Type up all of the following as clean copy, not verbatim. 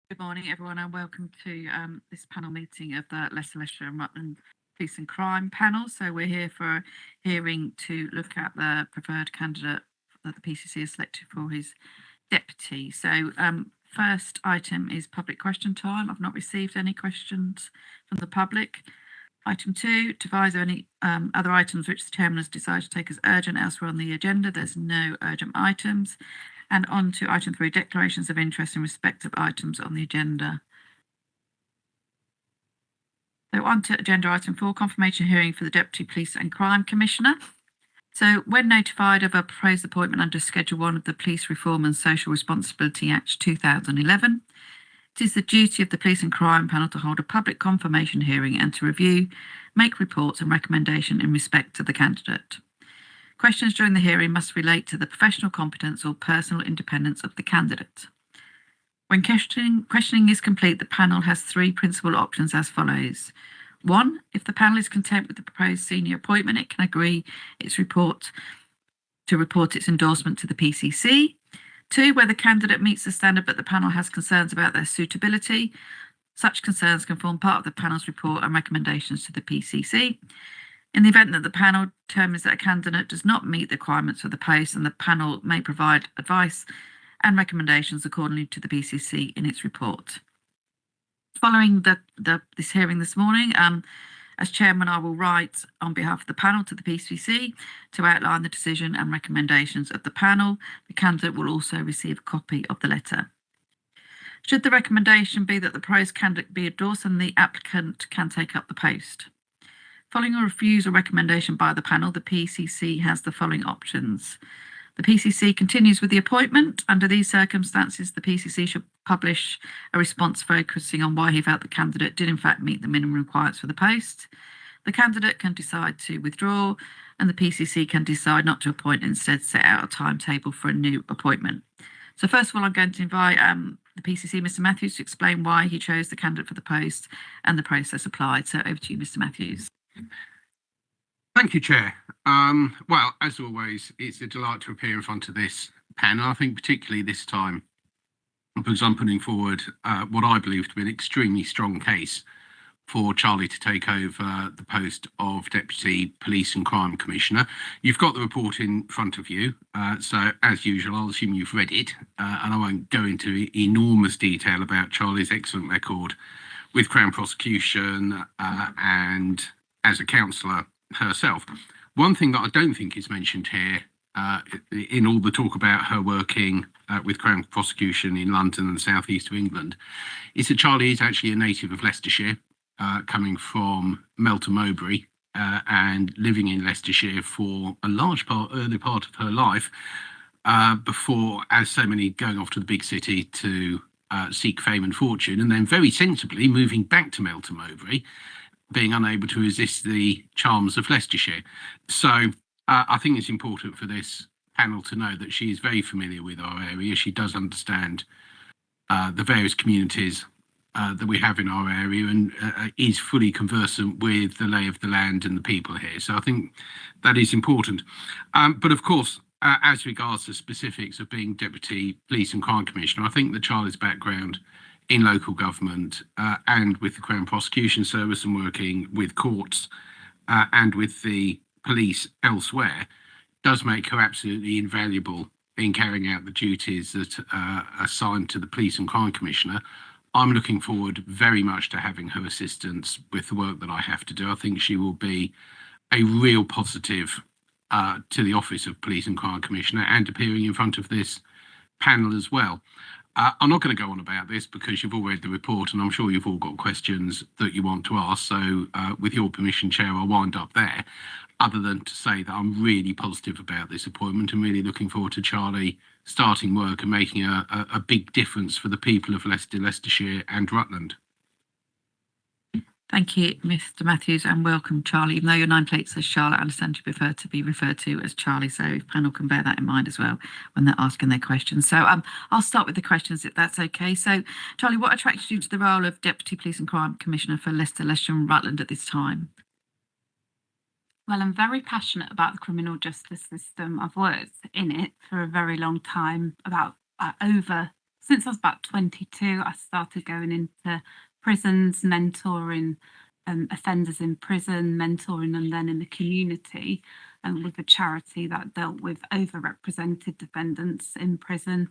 Good morning, everyone, and welcome to this panel meeting of the Leicestershire and Rutland Police and Crime panel. So we're here for a hearing to look at the preferred candidate that the PCC has selected for his deputy. So first item is public question time. I've not received any questions from the public. Item 2, to advise of any other items which the chairman has decided to take as urgent elsewhere on the agenda. There's no urgent items. And on to item 3, declarations of interest in respect of items on the agenda. So on to agenda item 4, confirmation hearing for the Deputy Police and Crime Commissioner. So when notified of a proposed appointment under Schedule 1 of the Police Reform and Social Responsibility Act 2011, it is the duty of the Police and Crime Panel to hold a public confirmation hearing and to review, make reports and recommendation in respect to the candidate. Questions during the hearing must relate to the professional competence or personal independence of the candidate. When questioning is complete, the panel has 3 principal options as follows. 1, if the panel is content with the proposed senior appointment, it can agree its report its endorsement to the PCC. 2, where the candidate meets the standard but the panel has concerns about their suitability, such concerns can form part of the panel's report and recommendations to the PCC. In the event that the panel determines that a candidate does not meet the requirements for the post, and the panel may provide advice and recommendations accordingly to the PCC in its report. Following this hearing this morning, as chairman, I will write on behalf of the panel to the PCC to outline the decision and recommendations of the panel. The candidate will also receive a copy of the letter. Should the recommendation be that the proposed candidate be endorsed, then the applicant can take up the post. Following a refusal recommendation by the panel, the PCC has the following options. The PCC continues with the appointment. Under these circumstances, the PCC should publish a response focusing on why he felt the candidate did in fact meet the minimum requirements for the post. The candidate can decide to withdraw, and the PCC can decide not to appoint and instead set out a timetable for a new appointment. So first of all, I'm going to invite the PCC, Mr. Matthews, to explain why he chose the candidate for the post and the process applied. So over to you, Mr. Matthews. Thank you, Chair. Well, as always, it's a delight to appear in front of this panel. I think particularly this time, because I'm putting forward what I believe to be an extremely strong case for Charlie to take over the post of Deputy Police and Crime Commissioner. You've got the report in front of you, so as usual, I'll assume you've read it, and I won't go into enormous detail about Charlie's excellent record with Crown Prosecution and as a counsellor herself. One thing that I don't think is mentioned here in all the talk about her working with Crown Prosecution in London and the South East of England is that Charlie is actually a native of Leicestershire, coming from Melton Mowbray and living in Leicestershire for a early part of her life before, as so many, going off to the big city to seek fame and fortune, and then very sensibly moving back to Melton Mowbray, being unable to resist the charms of Leicestershire. So I think it's important for this panel to know that she is very familiar with our area. She does understand the various communities that we have in our area and is fully conversant with the lay of the land and the people here. So I think that is important. But of course, as regards the specifics of being Deputy Police and Crime Commissioner, I think that Charlie's background in local government and with the Crown Prosecution Service and working with courts and with the police elsewhere does make her absolutely invaluable in carrying out the duties that are assigned to the Police and Crime Commissioner. I'm looking forward very much to having her assistance with the work that I have to do. I think she will be a real positive to the Office of Police and Crime Commissioner and appearing in front of this panel as well. I'm not going to go on about this because you've all read the report and I'm sure you've all got questions that you want to ask. So with your permission, Chair, I'll wind up there, other than to say that I'm really positive about this appointment and really looking forward to Charlie starting work and making a big difference for the people of Leicester, Leicestershire and Rutland. Thank you, Mr. Matthews, and welcome, Charlie. Even though your nameplate says Charlotte, I understand you prefer to be referred to as Charlie, so if panel can bear that in mind as well when they're asking their questions. So I'll start with the questions, if that's okay. So, Charlie, what attracted you to the role of Deputy Police and Crime Commissioner for Leicester, Leicestershire and Rutland at this time? Well, I'm very passionate about the criminal justice system. I've worked in it for a very long time, about over since I was about 22, I started going into prisons, mentoring offenders in prison, mentoring them then in the community, and with a charity that dealt with overrepresented defendants in prison.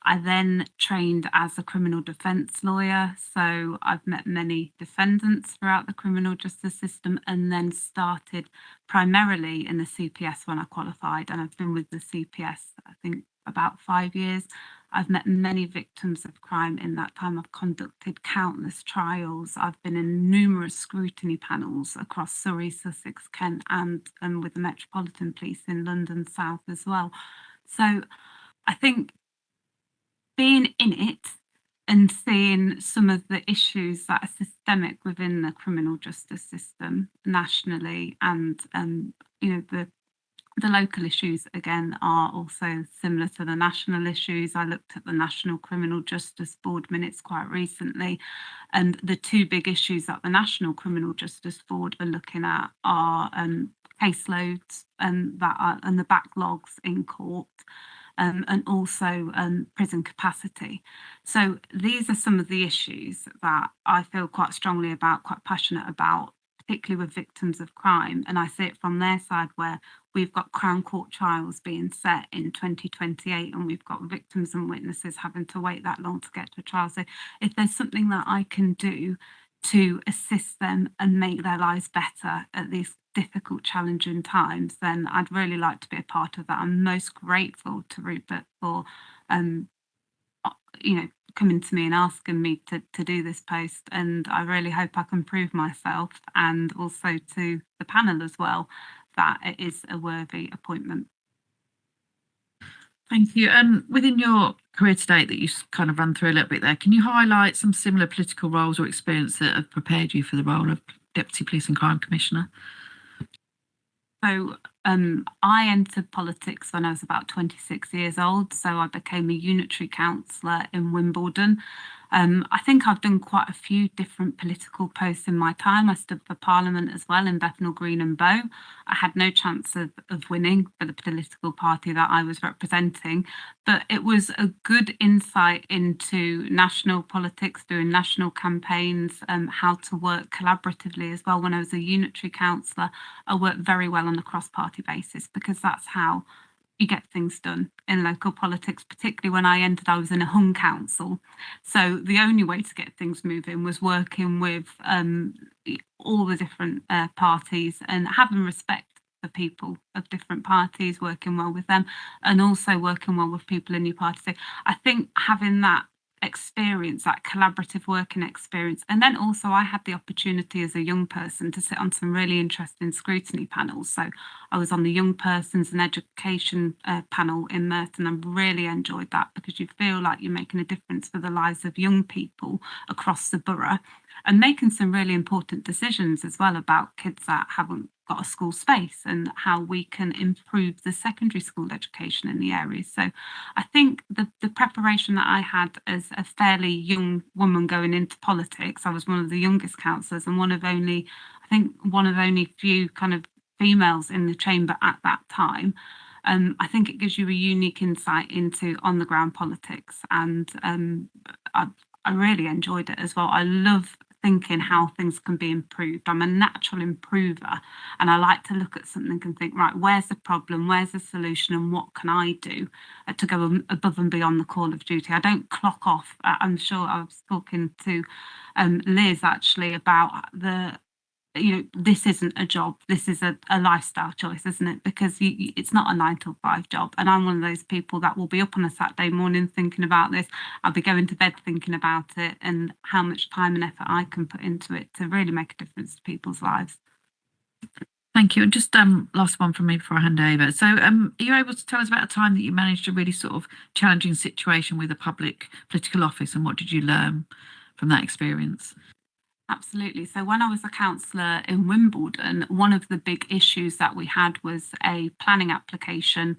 I then trained as a criminal defence lawyer, so I've met many defendants throughout the criminal justice system, and then started primarily in the CPS when I qualified, and I've been with the CPS, I think, about 5 years. I've met many victims of crime in that time. I've conducted countless trials. I've been in numerous scrutiny panels across Surrey, Sussex, Kent, and with the Metropolitan Police in London South as well. So I think being in it and seeing some of the issues that are systemic within the criminal justice system nationally, and the local issues again are also similar to the national issues. I looked at the National Criminal Justice Board minutes quite recently, and the two big issues that the National Criminal Justice Board are looking at are caseloads and the backlogs in court. And also prison capacity. So these are some of the issues that I feel quite strongly about, quite passionate about, particularly with victims of crime. And I see it from their side, where we've got Crown Court trials being set in 2028, and we've got victims and witnesses having to wait that long to get to a trial. So if there's something that I can do to assist them and make their lives better at these difficult, challenging times, then I'd really like to be a part of that. I'm most grateful to Rupert for, coming to me and asking me to do this post. And I really hope I can prove myself, and also to the panel as well, that it is a worthy appointment. Thank you. And within your career to date that you kind of run through a little bit there, can you highlight some similar political roles or experience that have prepared you for the role of Deputy Police and Crime Commissioner? So I entered politics when I was about 26 years old. So I became a unitary councillor in Wimbledon. I think I've done quite a few different political posts in my time. I stood for Parliament as well in Bethnal Green and Bow. I had no chance of winning for the political party that I was representing, but it was a good insight into national politics, doing national campaigns, how to work collaboratively as well. When I was a unitary councillor, I worked very well on a cross-party basis, because that's how you get things done in local politics, particularly when I was in a hung council. So the only way to get things moving was working with all the different parties, and having respect for people of different parties, working well with them, and also working well with people in your party. So I think having that experience, that collaborative working experience, and then also I had the opportunity as a young person to sit on some really interesting scrutiny panels. So I was on the young persons and education panel in Merton, and really enjoyed that, because you feel like you're making a difference for the lives of young people across the borough, and making some really important decisions as well about kids that haven't got a school space, and how we can improve the secondary school education in the area. So I think the preparation that I had as a fairly young woman going into politics, I was one of the youngest councillors, and one of only few kind of females in the chamber at that time. I think it gives you a unique insight into on the ground politics, and I really enjoyed it as well. I love thinking how things can be improved. I'm a natural improver, and I like to look at something and think, right, where's the problem, where's the solution, and what can I do to go above and beyond the call of duty. I don't clock off. I'm sure I was talking to Liz actually about this isn't a job, this is a lifestyle choice, isn't it? Because it's not a 9 to 5 job. And I'm one of those people that will be up on a Saturday morning thinking about this. I'll be going to bed thinking about it, and how much time and effort I can put into it to really make a difference to people's lives. Thank you. And just last one from me before I hand over. So are you able to tell us about a time that you managed a really sort of challenging situation with a public political office, and what did you learn from that experience? Absolutely. So when I was a councillor in Wimbledon, one of the big issues that we had was a planning application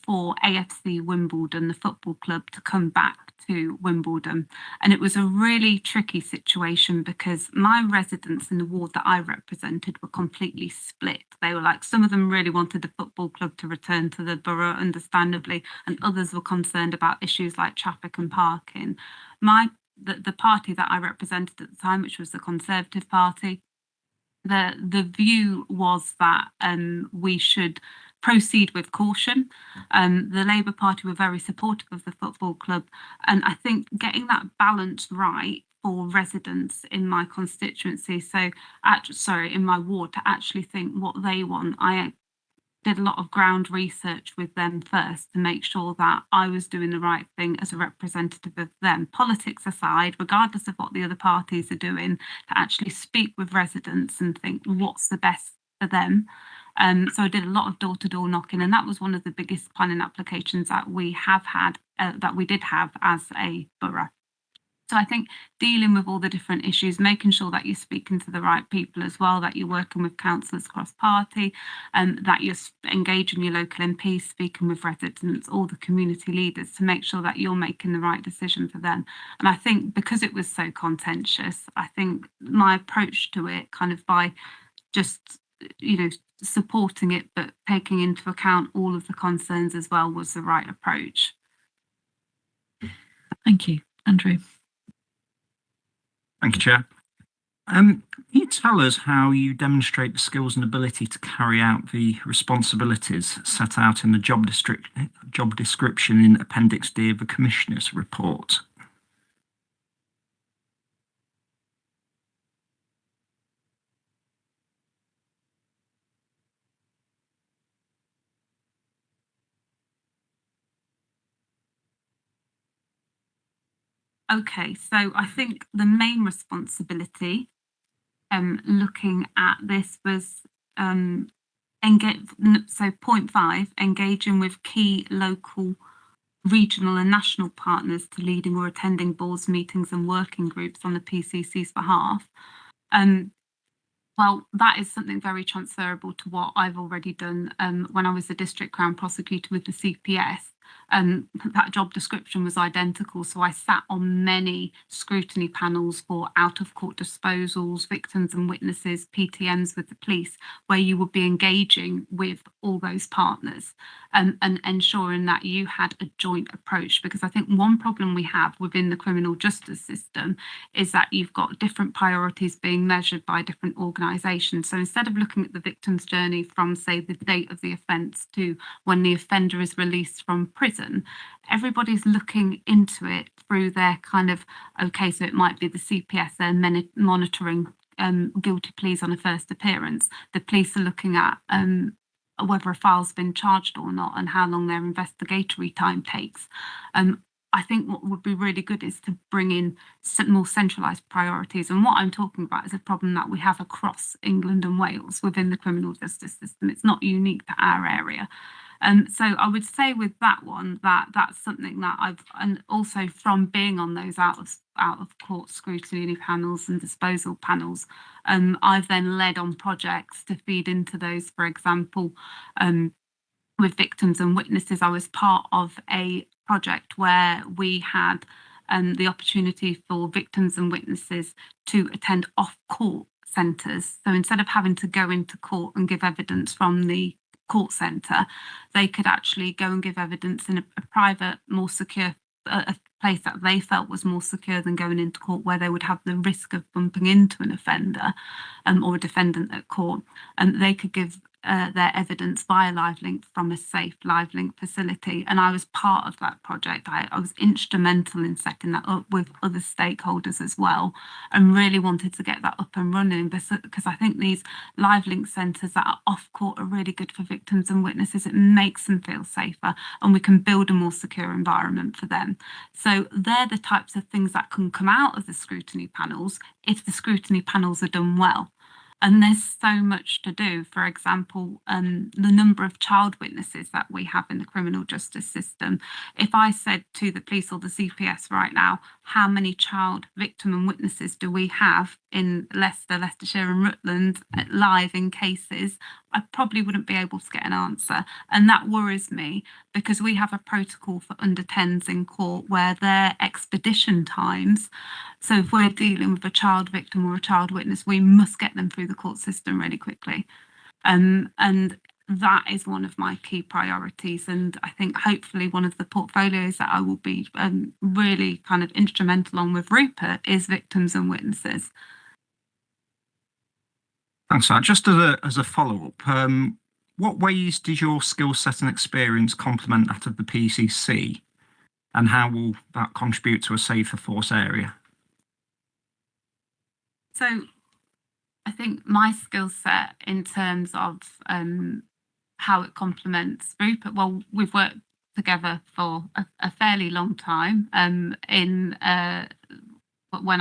for AFC Wimbledon, the football club, to come back to Wimbledon. And it was a really tricky situation because my residents in the ward that I represented were completely split. They were like, some of them really wanted the football club to return to the borough, understandably, and others were concerned about issues like traffic and parking. The party that I represented at the time, which was the Conservative Party, the view was that we should proceed with caution. The Labour Party were very supportive of the football club, and I think getting that balance right for residents in my constituency, in my ward, to actually think what they want. I did a lot of ground research with them first to make sure that I was doing the right thing as a representative of them. Politics aside, regardless of what the other parties are doing, to actually speak with residents and think what's the best for them. So I did a lot of door-to-door knocking, and that was one of the biggest planning applications that we did have as a borough. So I think dealing with all the different issues, making sure that you're speaking to the right people as well, that you're working with councillors cross-party, that you're engaging your local MPs, speaking with residents, all the community leaders, to make sure that you're making the right decision for them. And I think because it was so contentious, I think my approach to it, kind of by just, supporting it, but taking into account all of the concerns as well, was the right approach. Thank you. Andrew. Thank you, Chair. Can you tell us how you demonstrate the skills and ability to carry out the responsibilities set out in the job description in Appendix D of the Commissioner's report? Okay, so I think the main responsibility looking at this was point 5, engaging with key local, regional and national partners to leading or attending boards, meetings and working groups on the PCC's behalf. Well, that is something very transferable to what I've already done when I was the District Crown Prosecutor with the CPS. That job description was identical. So I sat on many scrutiny panels for out-of-court disposals, victims and witnesses, PTMs with the police, where you would be engaging with all those partners and ensuring that you had a joint approach. Because I think one problem we have within the criminal justice system is that you've got different priorities being measured by different organisations. So instead of looking at the victim's journey from, say, the date of the offence to when the offender is released from prison, everybody's looking into it through their kind of, okay, so it might be the CPS, they're monitoring guilty pleas on a first appearance. The police are looking at whether a file's been charged or not and how long their investigatory time takes. I think what would be really good is to bring in some more centralised priorities. And what I'm talking about is a problem that we have across England and Wales within the criminal justice system. It's not unique to our area. So I would say with that one, that's something that and also from being on those out of court scrutiny panels and disposal panels, I've then led on projects to feed into those. For example, with victims and witnesses, I was part of a project where we had the opportunity for victims and witnesses to attend off-court centres. So instead of having to go into court and give evidence from the court centre, they could actually go and give evidence in a private, more secure, a place that they felt was more secure than going into court, where they would have the risk of bumping into an offender or a defendant at court, and they could give their evidence via LiveLink from a safe LiveLink facility. And I was part of that project. I was instrumental in setting that up with other stakeholders as well, and really wanted to get that up and running, because I think these LiveLink centres that are off court are really good for victims and witnesses. It makes them feel safer, and we can build a more secure environment for them. So they're the types of things that can come out of the scrutiny panels if the scrutiny panels are done well. And there's so much to do. For example, the number of child witnesses that we have in the criminal justice system. If I said to the police or the CPS right now, how many child victim and witnesses do we have in Leicester, Leicestershire and Rutland live in cases, I probably wouldn't be able to get an answer. And that worries me because we have a protocol for under 10s in court where their expedition times, so if we're dealing with a child victim or a child witness, we must get them through the court system really quickly. And that is one of my key priorities, and I think hopefully one of the portfolios that I will be really kind of instrumental on with Rupert is victims and witnesses. Thanks for that. Just as a follow-up, what ways did your skill set and experience complement that of the PCC, and how will that contribute to a safer force area? So I think my skill set in terms of how it complements Rupert, well, we've worked together for a fairly long time. When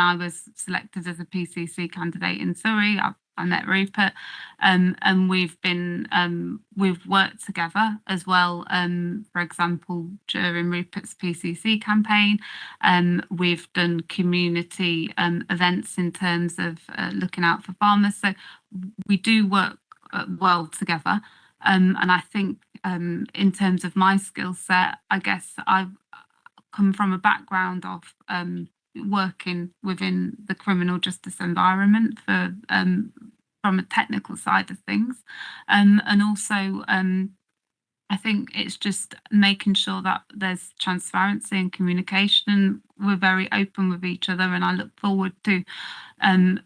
I was selected as a PCC candidate in Surrey, I met Rupert, and we've worked together as well. For example, during Rupert's PCC campaign, we've done community events in terms of looking out for farmers. So we do work well together. And I think in terms of my skill set, I guess I've come from a background of working within the criminal justice environment for from a technical side of things, and also I think it's just making sure that there's transparency and communication. We're very open with each other, and I look forward to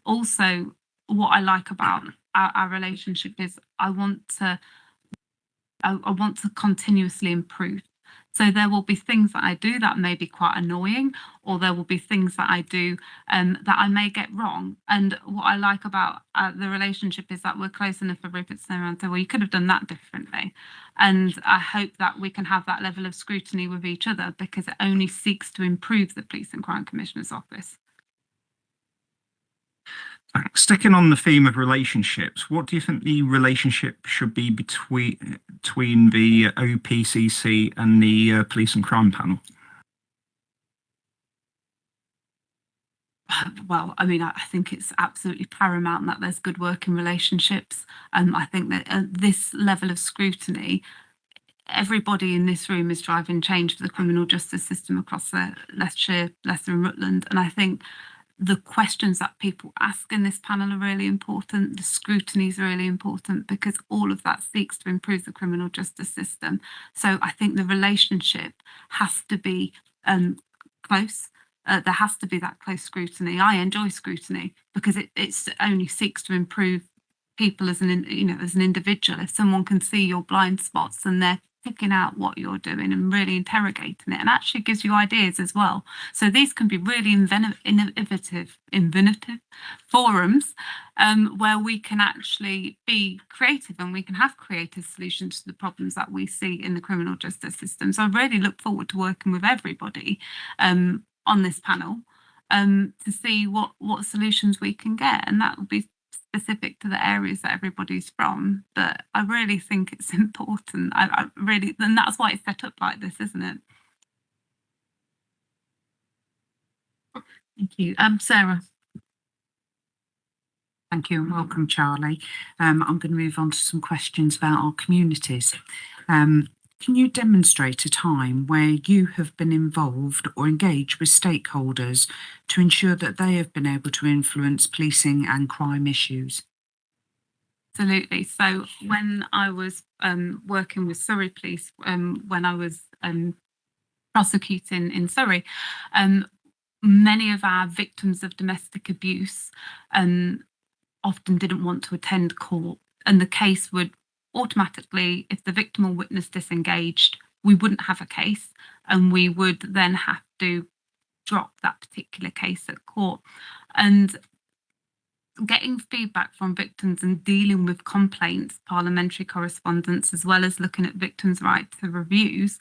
also what I like about our relationship is I want to continuously improve. So there will be things that I do that may be quite annoying, or there will be things that I do that I may get wrong. And what I like about the relationship is that we're close enough for Rupert to turn around and say, well, you could have done that differently. And I hope that we can have that level of scrutiny with each other, because it only seeks to improve the Police and Crime Commissioner's Office. Sticking on the theme of relationships, what do you think the relationship should be between the OPCC and the Police and Crime Panel? Well, I mean, I think it's absolutely paramount that there's good working relationships. I think that at this level of scrutiny, everybody in this room is driving change for the criminal justice system across Leicestershire, Leicester and Rutland. And I think the questions that people ask in this panel are really important. The scrutiny is really important, because all of that seeks to improve the criminal justice system. So I think the relationship has to be close. There has to be that close scrutiny. I enjoy scrutiny because it only seeks to improve people as an individual. If someone can see your blind spots and they're picking out what you're doing and really interrogating it, and actually gives you ideas as well. So these can be really innovative forums where we can actually be creative, and we can have creative solutions to the problems that we see in the criminal justice system. So I really look forward to working with everybody on this panel to see what solutions we can get, and that will be specific to the areas that everybody's from. But I really think it's important. I really, and that's why it's set up like this, isn't it? Thank you. Sarah. Thank you and welcome, Charlie. I'm going to move on to some questions about our communities. Can you demonstrate a time where you have been involved or engaged with stakeholders to ensure that they have been able to influence policing and crime issues? Absolutely. So when I was working with Surrey Police, when I was prosecuting in Surrey, many of our victims of domestic abuse often didn't want to attend court, and the case would automatically, if the victim or witness disengaged, we wouldn't have a case, and we would then have to drop that particular case at court. And getting feedback from victims and dealing with complaints, parliamentary correspondence, as well as looking at victims' right to reviews,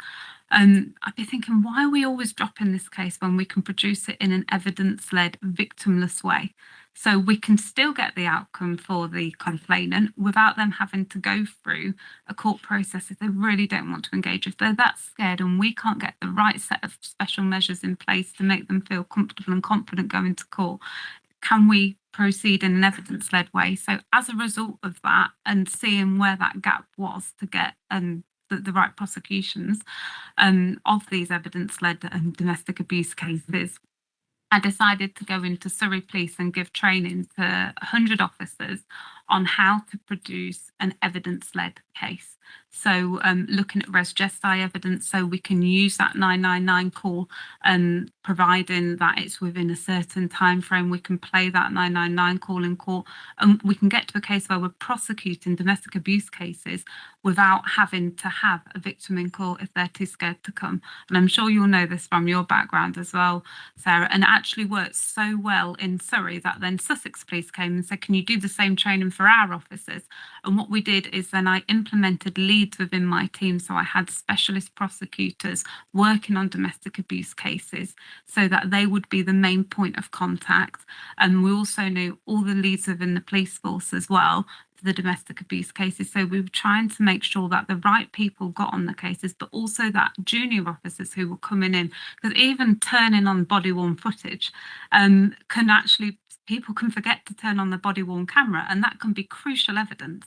I'd be thinking, why are we always dropping this case when we can produce it in an evidence-led, victimless way? So we can still get the outcome for the complainant without them having to go through a court process if they really don't want to engage. If they're that scared and we can't get the right set of special measures in place to make them feel comfortable and confident going to court, can we proceed in an evidence-led way? So as a result of that and seeing where that gap was to get the right prosecutions of these evidence-led domestic abuse cases, I decided to go into Surrey Police and give training to 100 officers on how to produce an evidence-led case. So looking at res gestae evidence, so we can use that 999 call, providing that it's within a certain time frame, we can play that 999 call in court, and we can get to a case where we're prosecuting domestic abuse cases without having to have a victim in court if they're too scared to come. And I'm sure you'll know this from your background as well, Sarah, and it actually worked so well in Surrey that then Sussex Police came and said, can you do the same training for our officers? And what we did is then I implemented leads within my team. So I had specialist prosecutors working on domestic abuse cases so that they would be the main point of contact. And we also knew all the leads within the police force as well for the domestic abuse cases. So we were trying to make sure that the right people got on the cases, but also that junior officers who were coming in, because even turning on body worn footage can actually, people can forget to turn on the body worn camera, and that can be crucial evidence.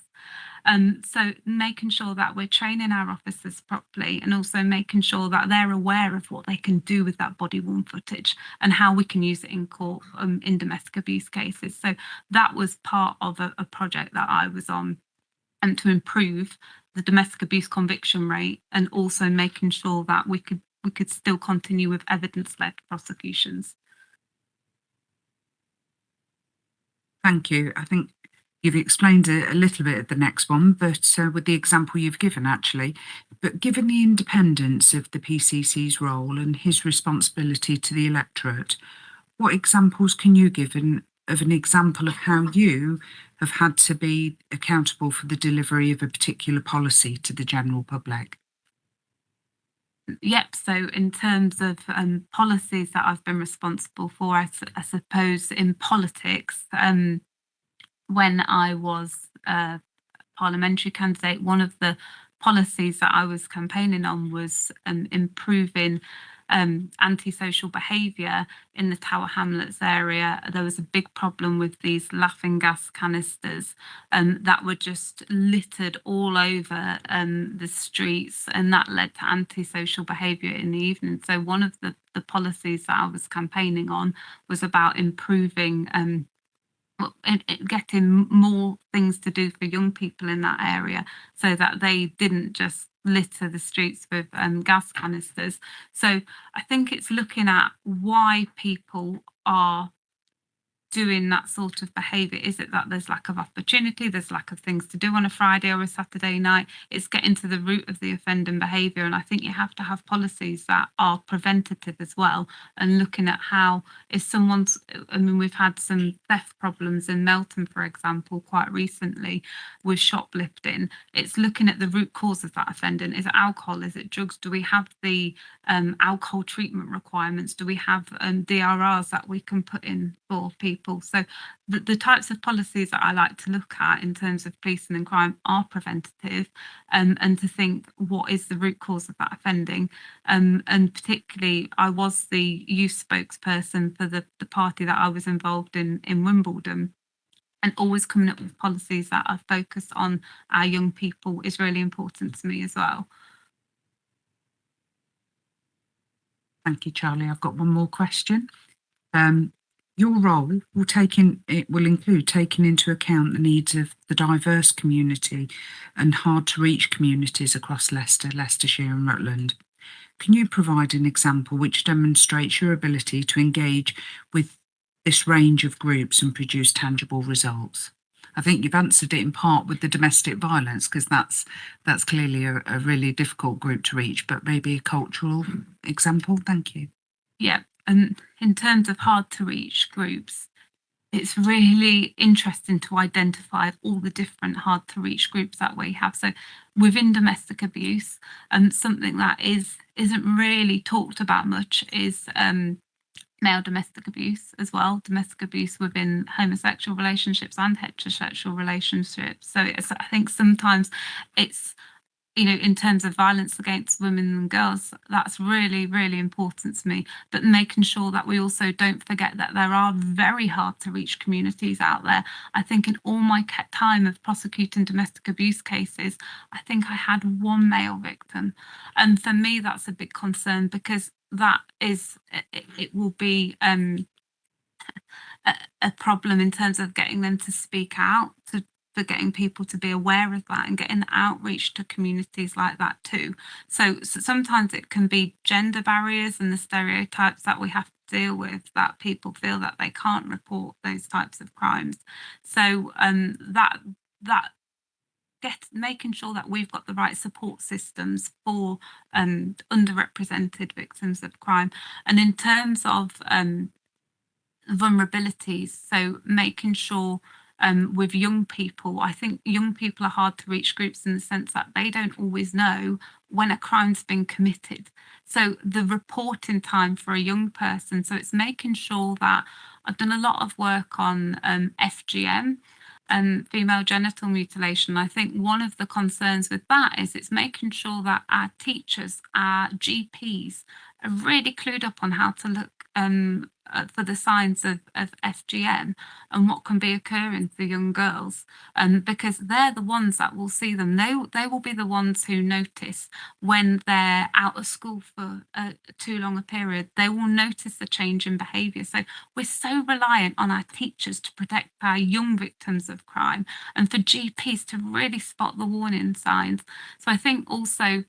So making sure that we're training our officers properly and also making sure that they're aware of what they can do with that body worn footage and how we can use it in court in domestic abuse cases. So that was part of a project that I was on, and to improve the domestic abuse conviction rate and also making sure that we could still continue with evidence-led prosecutions. Thank you. I think you've explained a little bit of the next one, but with the example you've given, actually. But given the independence of the PCC's role and his responsibility to the electorate, what examples can you give of an example of how you have had to be accountable for the delivery of a particular policy to the general public? Yep. So in terms of policies that I've been responsible for, I suppose in politics, when I was a parliamentary candidate, one of the policies that I was campaigning on was improving antisocial behaviour in the Tower Hamlets area. There was a big problem with these laughing gas canisters that were just littered all over the streets, and that led to antisocial behaviour in the evening. So one of the policies that I was campaigning on was about improving getting more things to do for young people in that area so that they didn't just litter the streets with gas canisters. So I think it's looking at why people are doing that sort of behaviour. Is it that there's lack of opportunity, there's lack of things to do on a Friday or a Saturday night? It's getting to the root of the offending behaviour, and I think you have to have policies that are preventative as well, and looking at how, if someone's, I mean, we've had some theft problems in Melton, for example, quite recently with shoplifting. It's looking at the root cause of that offending. Is it alcohol? Is it drugs? Do we have the alcohol treatment requirements? Do we have DRRs that we can put in for people? So the types of policies that I like to look at in terms of policing and crime are preventative, and to think what is the root cause of that offending. And particularly, I was the youth spokesperson for the party that I was involved in Wimbledon. And always coming up with policies that are focused on our young people is really important to me as well. Thank you, Charlie. I've got one more question. Your role will include taking into account the needs of the diverse community and hard to reach communities across Leicester, Leicestershire and Rutland. Can you provide an example which demonstrates your ability to engage with this range of groups and produce tangible results? I think you've answered it in part with the domestic violence, because that's clearly a really difficult group to reach, but maybe a cultural example. Thank you. Yeah. And in terms of hard to reach groups, it's really interesting to identify all the different hard to reach groups that we have. So within domestic abuse, something that isn't really talked about much is male domestic abuse as well, domestic abuse within homosexual relationships and heterosexual relationships. So I think sometimes it's, you know, in terms of violence against women and girls, that's really, really important to me. But making sure that we also don't forget that there are very hard to reach communities out there. I think in all my time of prosecuting domestic abuse cases, I think I had one male victim. And for me, that's a big concern, because that is, it will be a problem in terms of getting them to speak out, for getting people to be aware of that and getting outreach to communities like that too. So sometimes it can be gender barriers and the stereotypes that we have to deal with, that people feel that they can't report those types of crimes. So making sure that we've got the right support systems for underrepresented victims of crime. And in terms of vulnerabilities, so making sure with young people, I think young people are hard to reach groups in the sense that they don't always know when a crime's been committed. So the reporting time for a young person, so it's making sure that I've done a lot of work on FGM, female genital mutilation. I think one of the concerns with that is it's making sure that our teachers, our GPs, are really clued up on how to look for the signs of FGM and what can be occurring for young girls, because they're the ones that will see them. They will be the ones who notice when they're out of school for too long a period. They will notice the change in behaviour. So we're so reliant on our teachers to protect our young victims of crime, and for GPs to really spot the warning signs. So I think also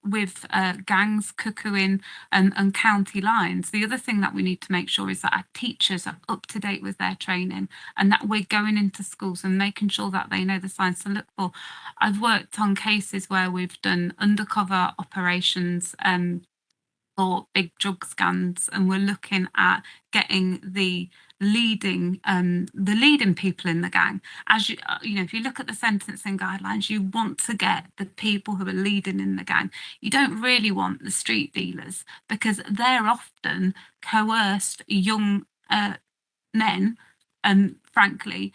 with gangs, cuckooing and county lines, the other thing that we need to make sure is that our teachers are up to date with their training, and that we're going into schools and making sure that they know the signs to look for. I've worked on cases where we've done undercover operations for big drug scans, and we're looking at getting the leading people in the gang. As you know, if you look at the sentencing guidelines, you want to get the people who are leading in the gang. You don't really want the street dealers, because they're often coerced young men, frankly,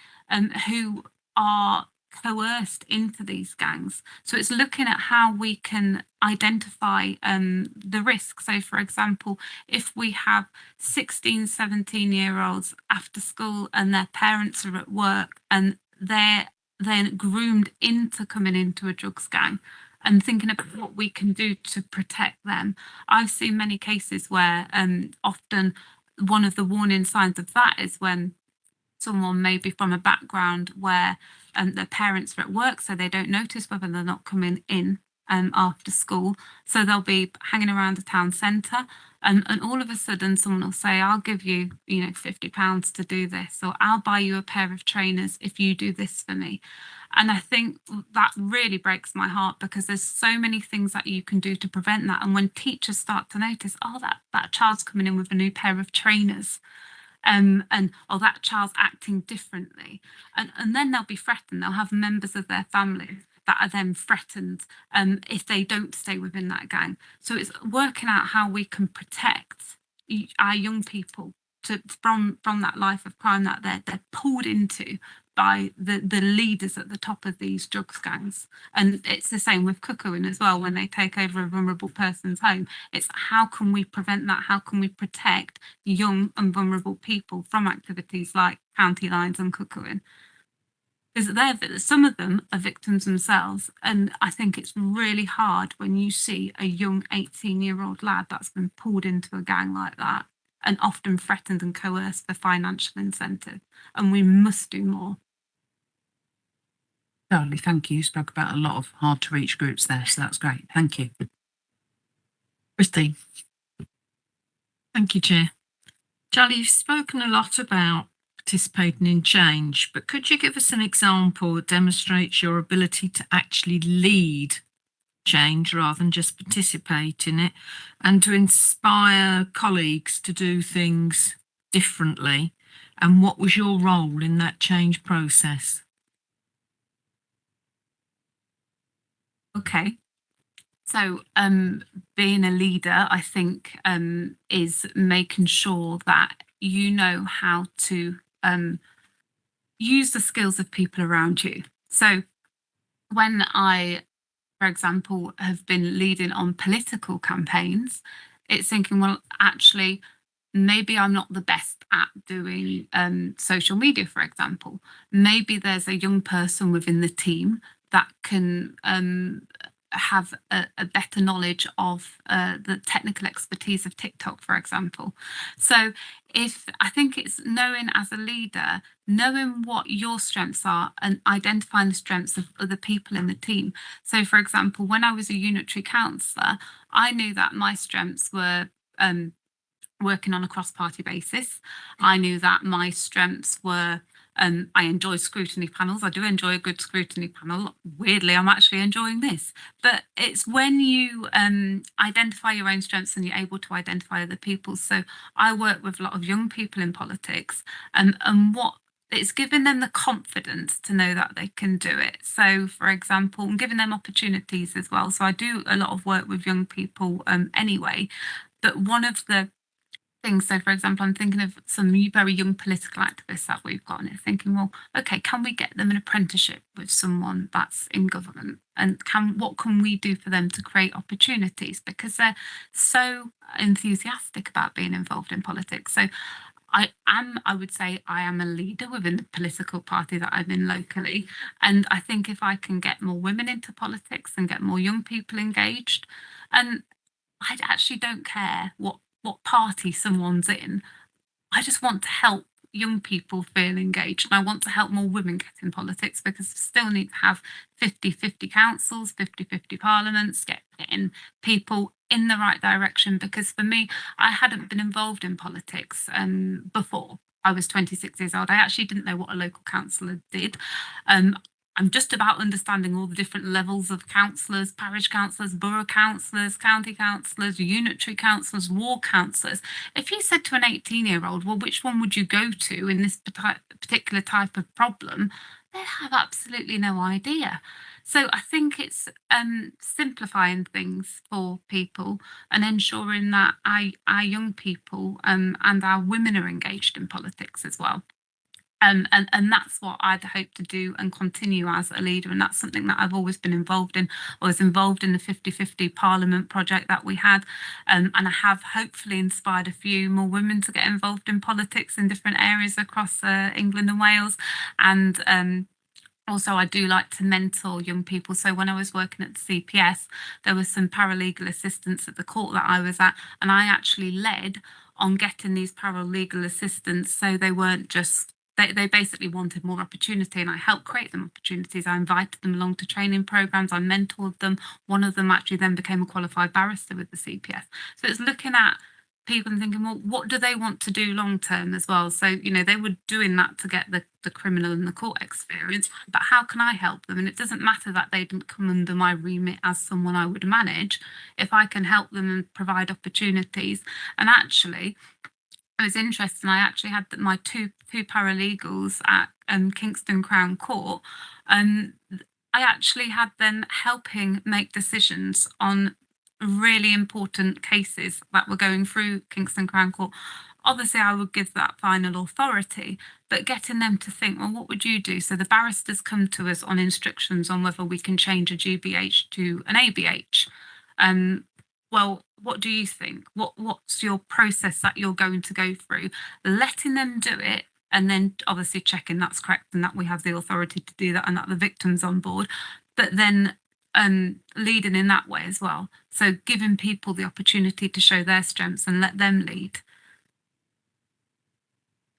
who are coerced into these gangs. So it's looking at how we can identify the risk. So for example, if we have 16, 17-year-olds after school and their parents are at work and they're then groomed into coming into a drugs gang, and thinking about what we can do to protect them. I've seen many cases where often one of the warning signs of that is when someone may be from a background where their parents are at work, so they don't notice whether they're not coming in after school. So they'll be hanging around the town centre, and all of a sudden someone will say, I'll give you, £50 to do this, or I'll buy you a pair of trainers if you do this for me. And I think that really breaks my heart, because there's so many things that you can do to prevent that. And when teachers start to notice, oh, that child's coming in with a new pair of trainers, and that child's acting differently, and then they'll be threatened. They'll have members of their family that are then threatened if they don't stay within that gang. So it's working out how we can protect our young people from that life of crime that they're pulled into by the leaders at the top of these drugs gangs. And it's the same with cuckooing as well. When they take over a vulnerable person's home, it's how can we prevent that? How can we protect young and vulnerable people from activities like county lines and cuckooing? Because some of them are victims themselves, and I think it's really hard when you see a young 18-year-old lad that's been pulled into a gang like that, and often threatened and coerced for financial incentive. And we must do more. Charlie, thank you. You spoke about a lot of hard to reach groups there, so that's great. Thank you. Christine. Thank you, Chair. Charlie, you've spoken a lot about participating in change, but could you give us an example that demonstrates your ability to actually lead change rather than just participate in it, and to inspire colleagues to do things differently? And what was your role in that change process? Okay. So, being a leader, I think, is making sure that you know how to use the skills of people around you. So, when I, for example, have been leading on political campaigns, it's thinking, well, actually, maybe I'm not the best at doing social media, for example. Maybe there's a young person within the team that can have a better knowledge of the technical expertise of TikTok, for example. So if I think it's knowing as a leader, knowing what your strengths are and identifying the strengths of other people in the team. So for example, when I was a unitary councillor, I knew that my strengths were working on a cross-party basis. I knew that my strengths were I enjoy scrutiny panels. I do enjoy a good scrutiny panel. Weirdly, I'm actually enjoying this. But it's when you identify your own strengths and you're able to identify other people's. So I work with a lot of young people in politics, and what it's giving them the confidence to know that they can do it. So, for example, and giving them opportunities as well. So I do a lot of work with young people anyway. But one of the things. So, for example, I'm thinking of some very young political activists that we've got, and it's thinking, well, okay, can we get them an apprenticeship with someone that's in government, and what can we do for them to create opportunities, because they're so enthusiastic about being involved in politics. So, I would say I am a leader within the political party that I'm in locally, and I think if I can get more women into politics and get more young people engaged, and I actually don't care what party someone's in. I just want to help young people feel engaged, and I want to help more women get in politics, because we still need to have 50-50 councils, 50-50 parliaments, getting people in the right direction. Because for me, I hadn't been involved in politics before I was 26 years old. I actually didn't know what a local councillor did. I'm just about understanding all the different levels of councillors, parish councillors, borough councillors, county councillors, unitary councillors, ward councillors. If you said to an 18-year-old, well, which one would you go to in this particular type of problem, they have absolutely no idea. So I think it's simplifying things for people and ensuring that our young people and our women are engaged in politics as well. And that's what I'd hope to do and continue as a leader. And that's something that I've always been involved in. I was involved in the 50-50 Parliament project that we had. And I have hopefully inspired a few more women to get involved in politics in different areas across England and Wales. And also, I do like to mentor young people. So when I was working at the CPS, there was some paralegal assistants at the court that I was at, and I actually led on getting these paralegal assistants, so they weren't just they basically wanted more opportunity, and I helped create them opportunities. I invited them along to training programs. I mentored them. One of them actually then became a qualified barrister with the CPS. So it's looking at people and thinking, well, what do they want to do long term as well? So, you know, they were doing that to get the criminal and the court experience, but how can I help them? And it doesn't matter that they didn't come under my remit as someone I would manage, if I can help them and provide opportunities. And actually, it was interesting. I actually had my two paralegals at Kingston Crown Court. I actually had them helping make decisions on really important cases that were going through Kingston Crown Court. Obviously, I would give that final authority, but getting them to think, well, what would you do? So the barristers come to us on instructions on whether we can change a GBH to an ABH. Well, what do you think? What's your process that you're going to go through? Letting them do it, and then obviously checking that's correct and that we have the authority to do that and that the victim's on board, but then leading in that way as well. So giving people the opportunity to show their strengths and let them lead.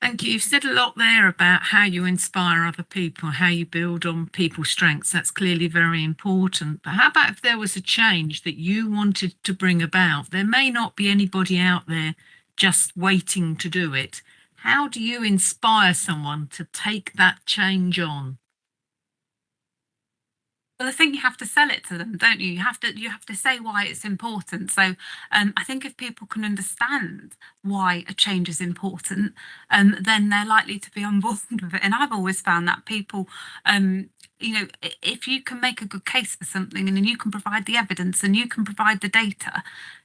Thank you. You've said a lot there about how you inspire other people, how you build on people's strengths. That's clearly very important. But how about if there was a change that you wanted to bring about? There may not be anybody out there just waiting to do it. How do you inspire someone to take that change on? Well, I think you have to sell it to them, don't you? You have to say why it's important. So I think if people can understand why a change is important, then they're likely to be on board with it. And I've always found that people if you can make a good case for something and then you can provide the evidence and you can provide the data,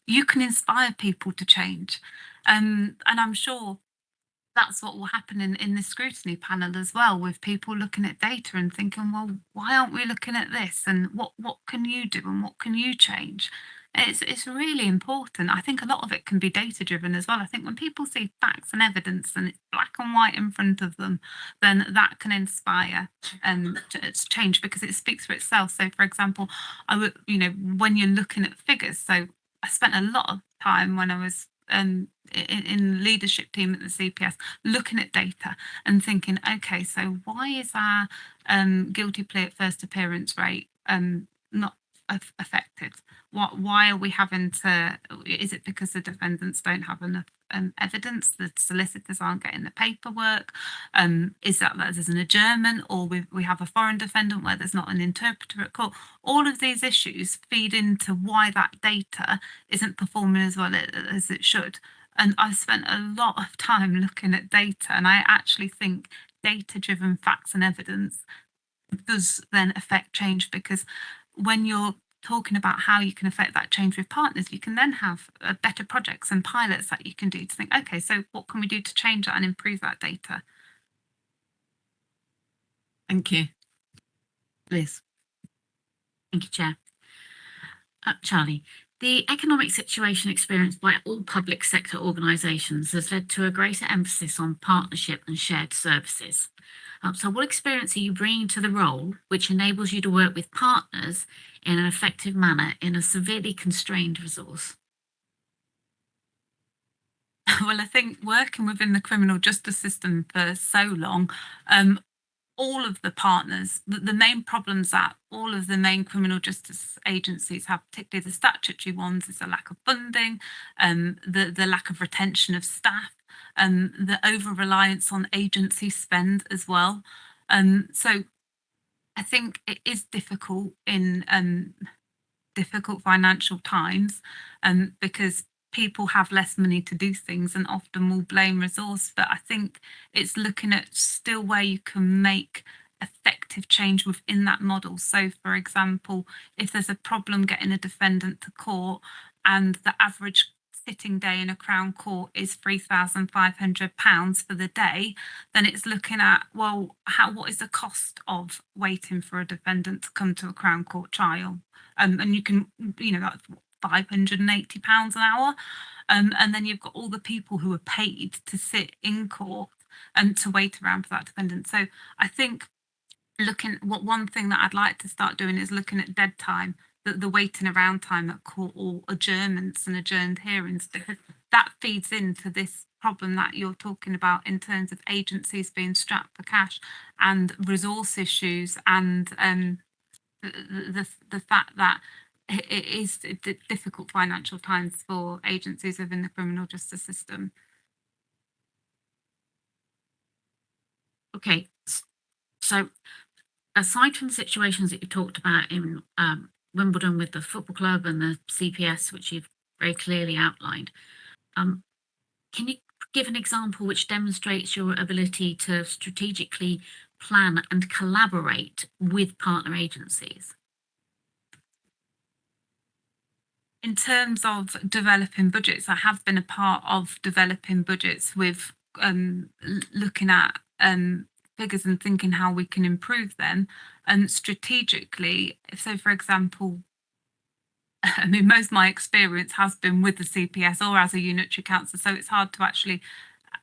you can inspire people to change. And I'm sure that's what will happen in this scrutiny panel as well, with people looking at data and thinking, well, why aren't we looking at this? And what can you do and what can you change? It's really important. I think a lot of it can be data driven as well. I think when people see facts and evidence and it's black and white in front of them, then that can inspire to change, because it speaks for itself. So for example, I would, when you're looking at figures, so I spent a lot of time when I was in leadership team at the CPS looking at data and thinking, okay, so why is our guilty plea at first appearance rate not affected? Why are we having to? Is it because the defendants don't have enough evidence? The solicitors aren't getting the paperwork? Is that there's an adjournment, or we have a foreign defendant where there's not an interpreter at court? All of these issues feed into why that data isn't performing as well as it should. And I spent a lot of time looking at data, and I actually think data-driven facts and evidence does then affect change, because when you're talking about how you can affect that change with partners, you can then have better projects and pilots that you can do to think, okay, so what can we do to change that and improve that data? Thank you. Liz. Thank you, Chair. Charlie, the economic situation experienced by all public sector organisations has led to a greater emphasis on partnership and shared services. So what experience are you bringing to the role which enables you to work with partners in an effective manner in a severely constrained resource? Well, I think working within the criminal justice system for so long, all of the partners, the main problems that all of the main criminal justice agencies have, particularly the statutory ones, is the lack of funding, the lack of retention of staff, the over-reliance on agency spend as well. So I think it is difficult in difficult financial times, because people have less money to do things and often will blame resource. But I think it's looking at still where you can make effective change within that model. So for example, if there's a problem getting a defendant to court and the average sitting day in a Crown Court is £3,500 for the day, then it's looking at, well, what is the cost of waiting for a defendant to come to a Crown Court trial? And you can, that's £580 an hour. And then you've got all the people who are paid to sit in court and to wait around for that defendant. So I think one thing that I'd like to start doing is looking at dead time, the waiting around time at court, or adjournments and adjourned hearings, because that feeds into this problem that you're talking about in terms of agencies being strapped for cash and resource issues, and the fact that it is difficult financial times for agencies within the criminal justice system. Okay, so aside from the situations that you talked about in Wimbledon with the football club and the CPS, which you've very clearly outlined, can you give an example which demonstrates your ability to strategically plan and collaborate with partner agencies? In terms of developing budgets, I have been a part of developing budgets with looking at figures and thinking how we can improve them. And strategically, so for example, I mean, most of my experience has been with the CPS or as a unitary counsellor, so it's hard to actually,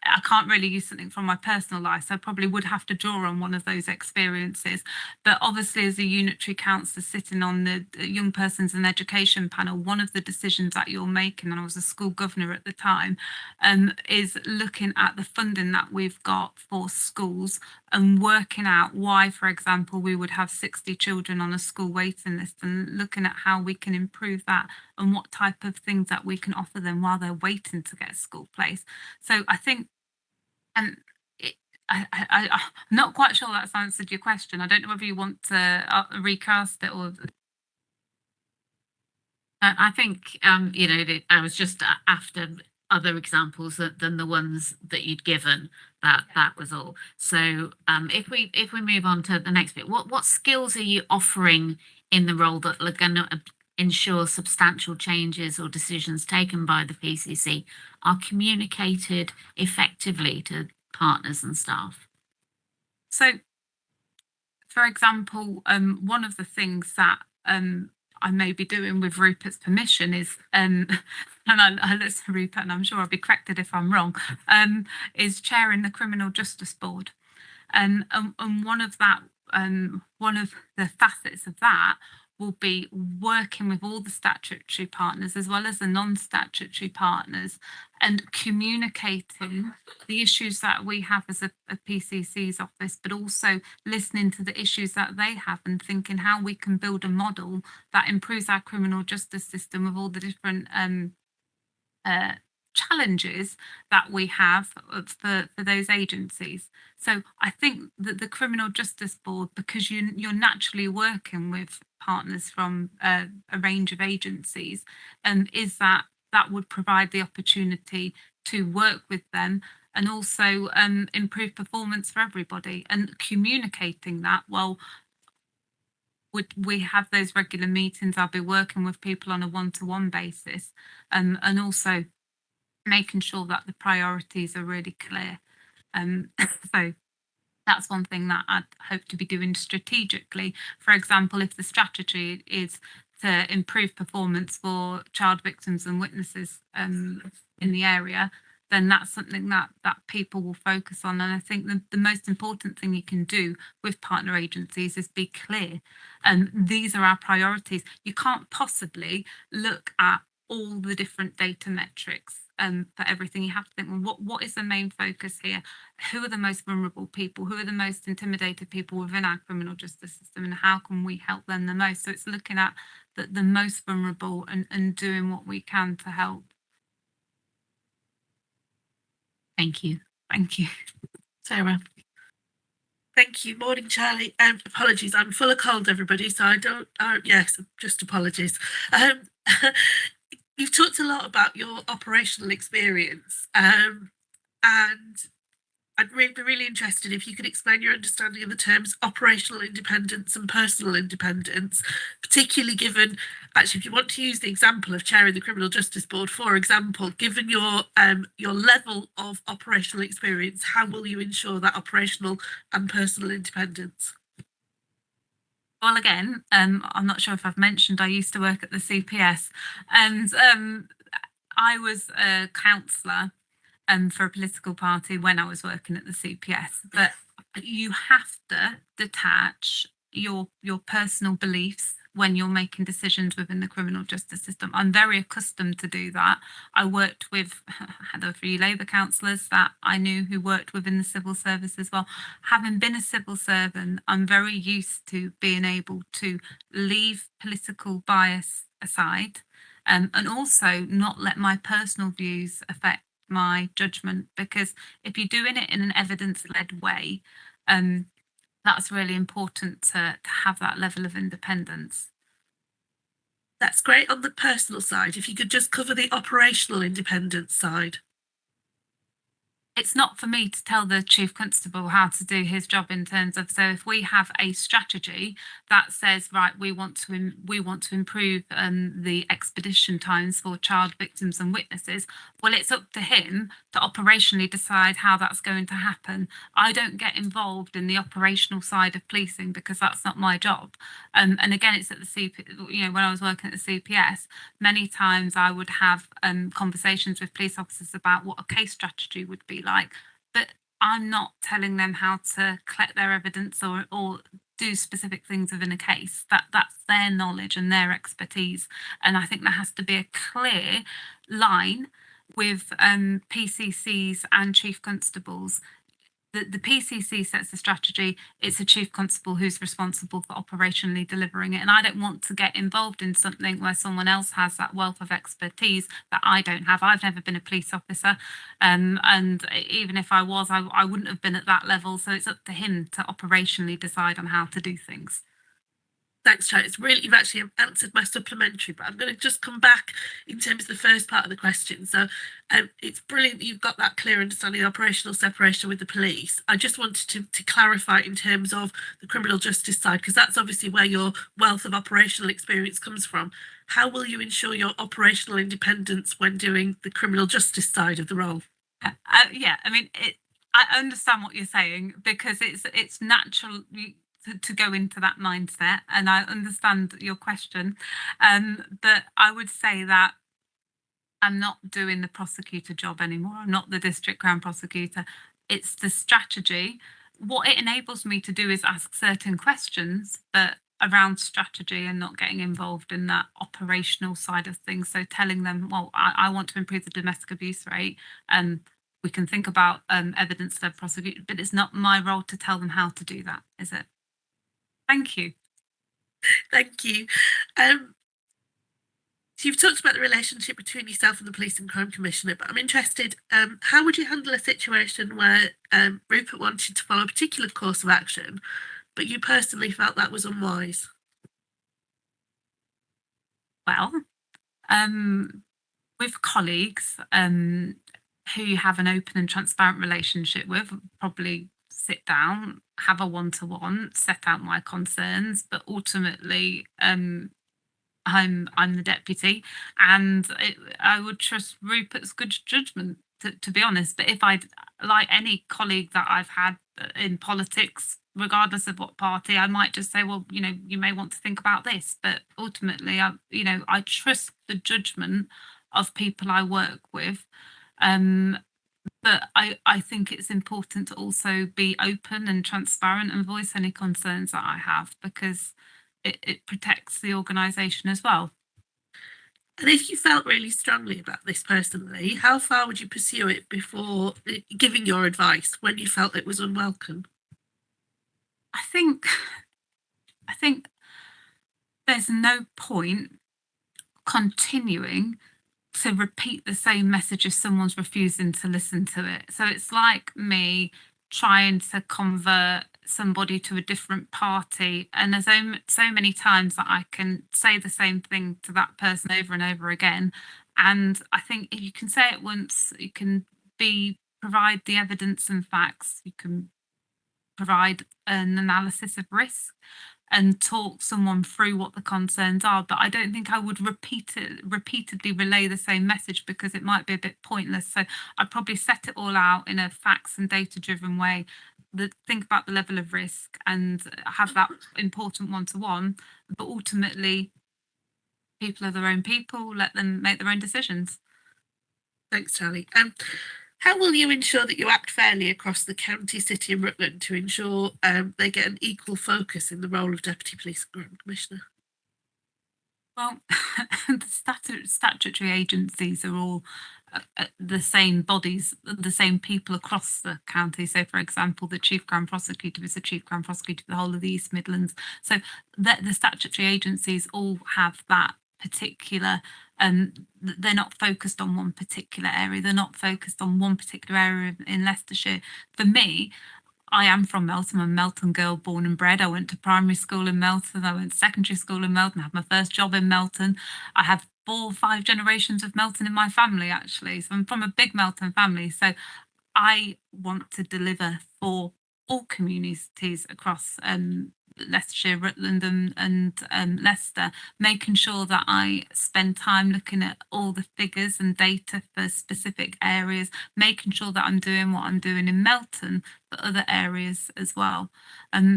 I can't really use something from my personal life, so I probably would have to draw on one of those experiences. But obviously, as a unitary counsellor sitting on the young persons and education panel, one of the decisions that you're making, and I was a school governor at the time, is looking at the funding that we've got for schools and working out why, for example, we would have 60 children on a school waiting list, and looking at how we can improve that and what type of things that we can offer them while they're waiting to get a school place. So I think, and I'm not quite sure that's answered your question. I don't know whether you want to recast it or. I think, I was just after other examples than the ones that you'd given. That was all. So if we move on to the next bit, what skills are you offering in the role that are going to ensure substantial changes or decisions taken by the PCC are communicated effectively to partners and staff? So, for example, one of the things that I may be doing with Rupert's permission is, and I listen to Rupert, and I'm sure I'll be corrected if I'm wrong, is chairing the Criminal Justice Board, and one of the facets of that will be working with all the statutory partners as well as the non-statutory partners and communicating the issues that we have as a PCC's office, but also listening to the issues that they have and thinking how we can build a model that improves our criminal justice system with all the different challenges that we have for those agencies. So I think that the Criminal Justice Board, because you're naturally working with partners from a range of agencies, is that would provide the opportunity to work with them and also improve performance for everybody, and communicating that. Well, we have those regular meetings. I'll be working with people on a one-to-one basis, and also making sure that the priorities are really clear. So that's one thing that I'd hope to be doing strategically. For example, if the strategy is to improve performance for child victims and witnesses in the area, then that's something that people will focus on. And I think the most important thing you can do with partner agencies is be clear. And these are our priorities. You can't possibly look at all the different data metrics for everything. You have to think, well, what is the main focus here? Who are the most vulnerable people? Who are the most intimidated people within our criminal justice system, and how can we help them the most? So it's looking at the most vulnerable and doing what we can to help. Thank you. Thank you. Sarah. Thank you. Morning, Charlie. Apologies, I'm full of cold, everybody, so I don't, yes, just apologies. You've talked a lot about your operational experience, and I'd be really interested if you could explain your understanding of the terms operational independence and personal independence, particularly given, actually, if you want to use the example of chairing the Criminal Justice Board, for example, given your level of operational experience, how will you ensure that operational and personal independence? Well, again, I'm not sure if I've mentioned, I used to work at the CPS, and I was a councillor for a political party when I was working at the CPS. But you have to detach your personal beliefs when you're making decisions within the criminal justice system. I'm very accustomed to do that. I worked with, had a few Labour councillors that I knew who worked within the civil service as well. Having been a civil servant, I'm very used to being able to leave political bias aside, and also not let my personal views affect my judgment, because if you're doing it in an evidence-led way, that's really important to have that level of independence. That's great on the personal side. If you could just cover the operational independence side. It's not for me to tell the Chief Constable how to do his job in terms of, so if we have a strategy that says, right, we want to improve the expedition times for child victims and witnesses, well, it's up to him to operationally decide how that's going to happen. I don't get involved in the operational side of policing because that's not my job. And again, it's at the when I was working at the CPS, many times I would have conversations with police officers about what a case strategy would be like, but I'm not telling them how to collect their evidence or do specific things within a case. That's their knowledge and their expertise, and I think there has to be a clear line with PCCs and chief constables. The PCC sets the strategy. It's a chief constable who's responsible for operationally delivering it. And I don't want to get involved in something where someone else has that wealth of expertise that I don't have. I've never been a police officer. And even if I was, I wouldn't have been at that level. So it's up to him to operationally decide on how to do things. Thanks, Charlie. It's really, you've actually answered my supplementary, but I'm going to just come back in terms of the first part of the question. So it's brilliant that you've got that clear understanding of operational separation with the police. I just wanted to clarify in terms of the criminal justice side, because that's obviously where your wealth of operational experience comes from. How will you ensure your operational independence when doing the criminal justice side of the role? Yeah, I mean, I understand what you're saying, because it's natural to go into that mindset, and I understand your question. But I would say that I'm not doing the prosecutor job anymore. I'm not the district crown prosecutor. It's the strategy. What it enables me to do is ask certain questions, but around strategy, and not getting involved in that operational side of things. So telling them, well, I want to improve the domestic abuse rate, and we can think about evidence-led prosecution, but it's not my role to tell them how to do that, is it? Thank you. Thank you. So you've talked about the relationship between yourself and the Police and Crime Commissioner, but I'm interested, how would you handle a situation where Rupert wanted to follow a particular course of action, but you personally felt that was unwise? Well, with colleagues who you have an open and transparent relationship with, probably sit down, have a one-to-one, set out my concerns, but ultimately I'm the deputy, and I would trust Rupert's good judgment, to be honest. But if like any colleague that I've had in politics, regardless of what party, I might just say, well, you may want to think about this. But ultimately, I trust the judgment of people I work with. But I think it's important to also be open and transparent and voice any concerns that I have, because it protects the organisation as well. And if you felt really strongly about this personally, how far would you pursue it before giving your advice when you felt it was unwelcome? I think there's no point continuing to repeat the same message if someone's refusing to listen to it. So it's like me trying to convert somebody to a different party, and there's so many times that I can say the same thing to that person over and over again. And I think if you can say it once, you can provide the evidence and facts, you can provide an analysis of risk and talk someone through what the concerns are. But I don't think I would repeatedly relay the same message, because it might be a bit pointless. So I'd probably set it all out in a facts and data driven way, think about the level of risk and have that important one-to-one. But ultimately, people are their own people, let them make their own decisions. Thanks, Charlie. How will you ensure that you act fairly across the county, city and Rutland to ensure they get an equal focus in the role of Deputy Police and Crime Commissioner? Well, the statutory agencies are all the same bodies, the same people across the county. So, for example, the Chief Crown Prosecutor is the Chief Crown Prosecutor for the whole of the East Midlands. So the statutory agencies all have that particular, they're not focused on one particular area. They're not focused on one particular area in Leicestershire. For me, I am from Melton. I'm a Melton girl, born and bred. I went to primary school in Melton. I went to secondary school in Melton. I had my first job in Melton. I have 4 or 5 generations of Melton in my family, actually. So I'm from a big Melton family. So I want to deliver for all communities across Leicestershire, Rutland and Leicester, making sure that I spend time looking at all the figures and data for specific areas, making sure that I'm doing what I'm doing in Melton for other areas as well,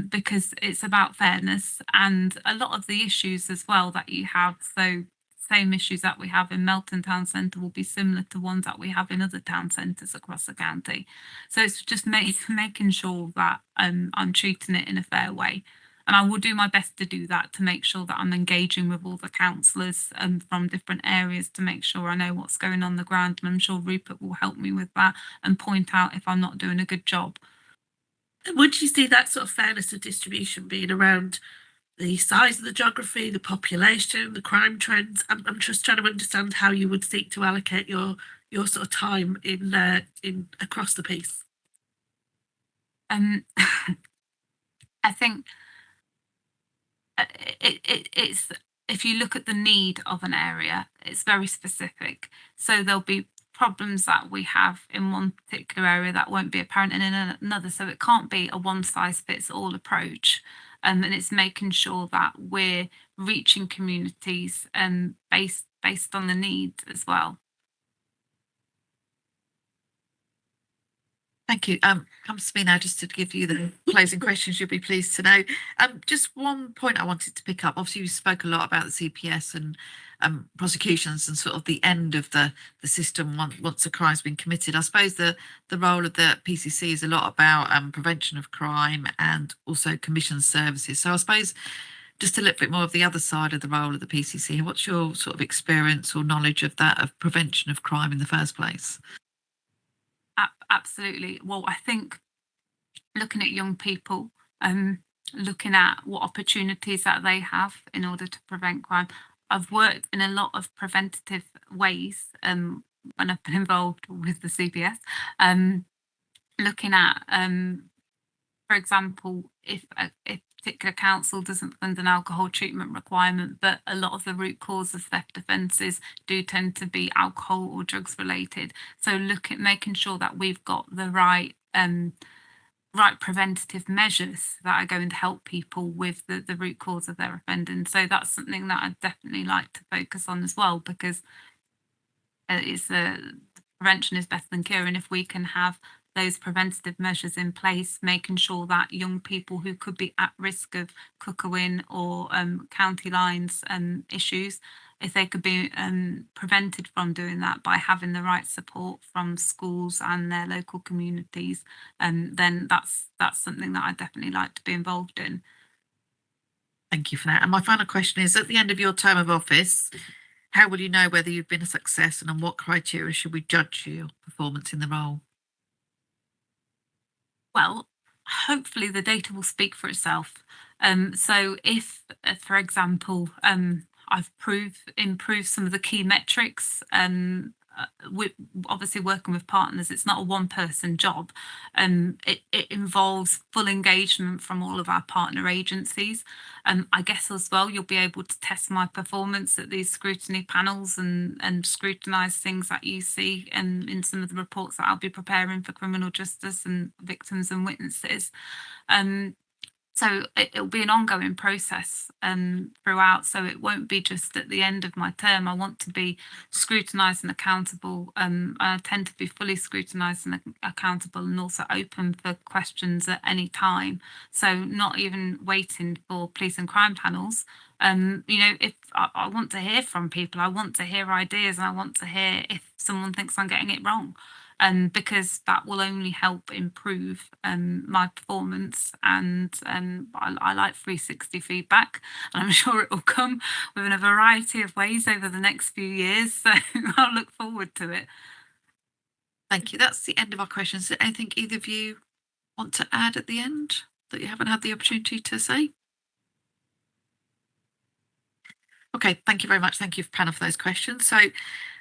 because it's about fairness. And a lot of the issues as well that you have, so same issues that we have in Melton Town Centre will be similar to ones that we have in other town centres across the county. So it's just making sure that I'm treating it in a fair way. And I will do my best to do that, to make sure that I'm engaging with all the councillors from different areas to make sure I know what's going on the ground. And I'm sure Rupert will help me with that and point out if I'm not doing a good job. Would you see that sort of fairness of distribution being around the size of the geography, the population, the crime trends? I'm just trying to understand how you would seek to allocate your sort of time in across the piece. I think it's, if you look at the need of an area, it's very specific. So there'll be problems that we have in one particular area that won't be apparent in another. So it can't be a one size fits all approach. And it's making sure that we're reaching communities based on the needs as well. Thank you. Comes to me now just to give you the closing questions you'll be pleased to know. Just one point I wanted to pick up. Obviously, we spoke a lot about the CPS and prosecutions and sort of the end of the system once a crime's been committed. I suppose the role of the PCC is a lot about prevention of crime and also commission services. So I suppose just a little bit more of the other side of the role of the PCC. What's your sort of experience or knowledge of that, of prevention of crime in the first place? Absolutely. Well, I think looking at young people, looking at what opportunities that they have in order to prevent crime. I've worked in a lot of preventative ways when I've been involved with the CPS. Looking at, for example, if a particular council doesn't fund an alcohol treatment requirement, but a lot of the root cause of theft offences do tend to be alcohol or drugs related. So look at making sure that we've got the right preventative measures that are going to help people with the root cause of their offending. So that's something that I'd definitely like to focus on as well, because prevention is better than cure. And if we can have those preventative measures in place, making sure that young people who could be at risk of cuckooing or county lines issues, if they could be prevented from doing that by having the right support from schools and their local communities, then that's something that I'd definitely like to be involved in. Thank you for that. And my final question is, at the end of your term of office, how will you know whether you've been a success, and on what criteria should we judge your performance in the role? Well, hopefully the data will speak for itself. So if, for example, I've improved some of the key metrics, we're obviously working with partners. It's not a one-person job. It involves full engagement from all of our partner agencies. I guess as well, you'll be able to test my performance at these scrutiny panels and scrutinise things that you see in some of the reports that I'll be preparing for criminal justice and victims and witnesses. So it'll be an ongoing process throughout. So it won't be just at the end of my term. I want to be scrutinised and accountable. I tend to be fully scrutinised and accountable, and also open for questions at any time. So not even waiting for police and crime panels. If I want to hear from people, I want to hear ideas, and I want to hear if someone thinks I'm getting it wrong. Because that will only help improve my performance, and I like 360 feedback, and I'm sure it will come within a variety of ways over the next few years, so I'll look forward to it. Thank you. That's the end of our questions. Is there anything either of you want to add at the end that you haven't had the opportunity to say? Okay, thank you very much. Thank you, panel, for those questions. So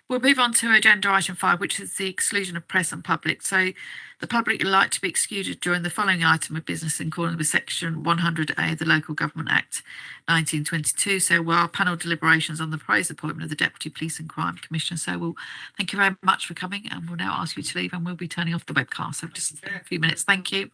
we'll move on to agenda item 5, which is the exclusion of press and public. So the public would like to be excluded during the following item of business in accordance with section 100A of the Local Government Act 1922. So while panel deliberations on the proposed appointment of the Deputy Police and Crime Commissioner. So we'll thank you very much for coming, and we'll now ask you to leave, and we'll be turning off the webcast. So just a few minutes. Thank you.